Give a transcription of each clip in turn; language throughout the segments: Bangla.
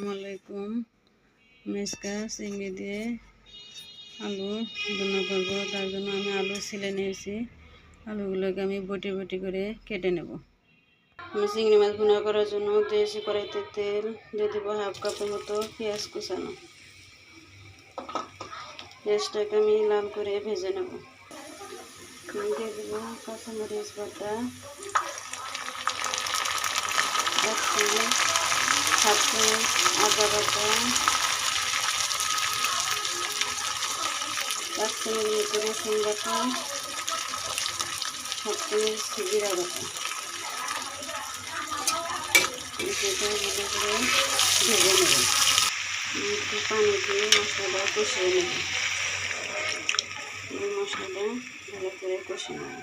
আসসালামু আলাইকুম। মেসকা চিংড়ি দিয়ে আলু ভুনা করব। তার জন্য আমি আলু ছিলে নিয়েছি। আলুগুলোকে আমি বটি বটি করে কেটে নেব। আমি চিংড়ি মাছ ভুনা করার জন্য দিয়েছি কড়াইতে তেল, দিয়ে দেবো হাফ কাপের মতো পেঁয়াজ কুচানো। পেঁয়াজটাকে আমি লাল করে ভেজে নেব। দিয়ে দেবো কাঁচামরিচ বাটা, হাফ চামচ আদা বাটা, 1 চামচ মতো রসুন বাটা, হাফ চামচ জিরা বাটা। সেটা ভালো করে ভেজে নেব। একটু পানি দিয়ে মশলাটা কষিয়ে নেব। মশলাটা ভালো করে কষিয়ে নেব।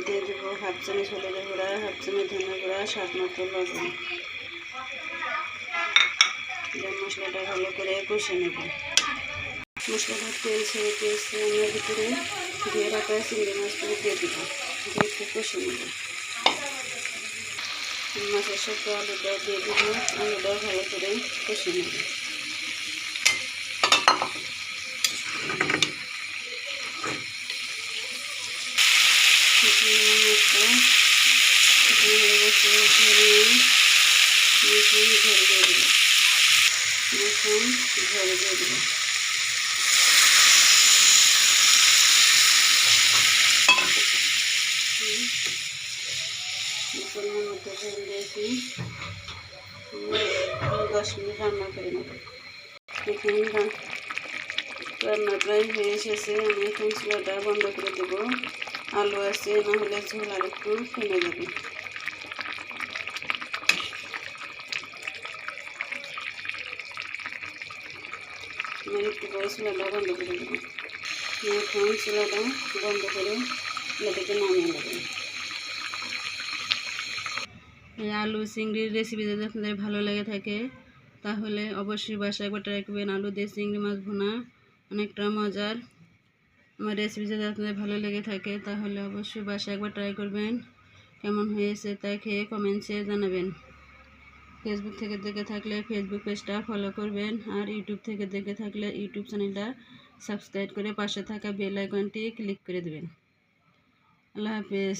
দিয়ে দেবো হাফ চামচ হলুদের গুঁড়া, হাফ চামচ ধনে গুঁড়া, স্বাদ মতো লবণ। মশলাটা ভালো করে কষিয়ে নেব। মশলাটা তেল ছেড়ে দিয়েছে, আমি ভিতরে দিয়ে রাখা চিংড়ি মাছগুলো দিয়ে দেবো, দিয়ে একটু কষিয়ে নেব। মাছের সাথে আলুটা দিয়ে দেবো, আলুটা ভালো করে কষিয়ে নেব। ঝরে দিয়ে দেবো। পরিমাণ মতো ঝোল দিয়েছি, 10 মিনিট রান্না করে নেব। এখন রান্না প্রায় হয়ে এসেছে, আমি এখন চুলাটা বন্ধ করে দেবো। আলু আছে, না হলে ঝোল আর একটু কমে যাবে। আমি একটু করে চুলাটা বন্ধ করে দেবো। এখন চুলাটা বন্ধ করে চুলাটাকে নামিয়ে নেব। এই আলু চিংড়ির রেসিপি যদি আপনাদের ভালো লেগে থাকে তাহলে অবশ্যই বাসায় একবার ট্রাই করবেন। আলু দিয়ে চিংড়ি মাছ ভুনা অনেকটা মজার। আমার রেসিপি যদি আপনাদের ভালো লেগে থাকে তাহলে অবশ্যই বাসায় একবার ট্রাই করবেন। কেমন হয়েছে তা খেয়ে কমেন্টসে জানাবেন। ফেসবুক থেকে দেখে থাকলে ফেসবুক পেজটা ফলো করবেন, আর ইউটিউব থেকে দেখে থাকলে ইউটিউব চ্যানেলটা সাবস্ক্রাইব করে পাশে থাকা বেল আইকনটি ক্লিক করে দেবেন। আল্লাহ হাফেজ।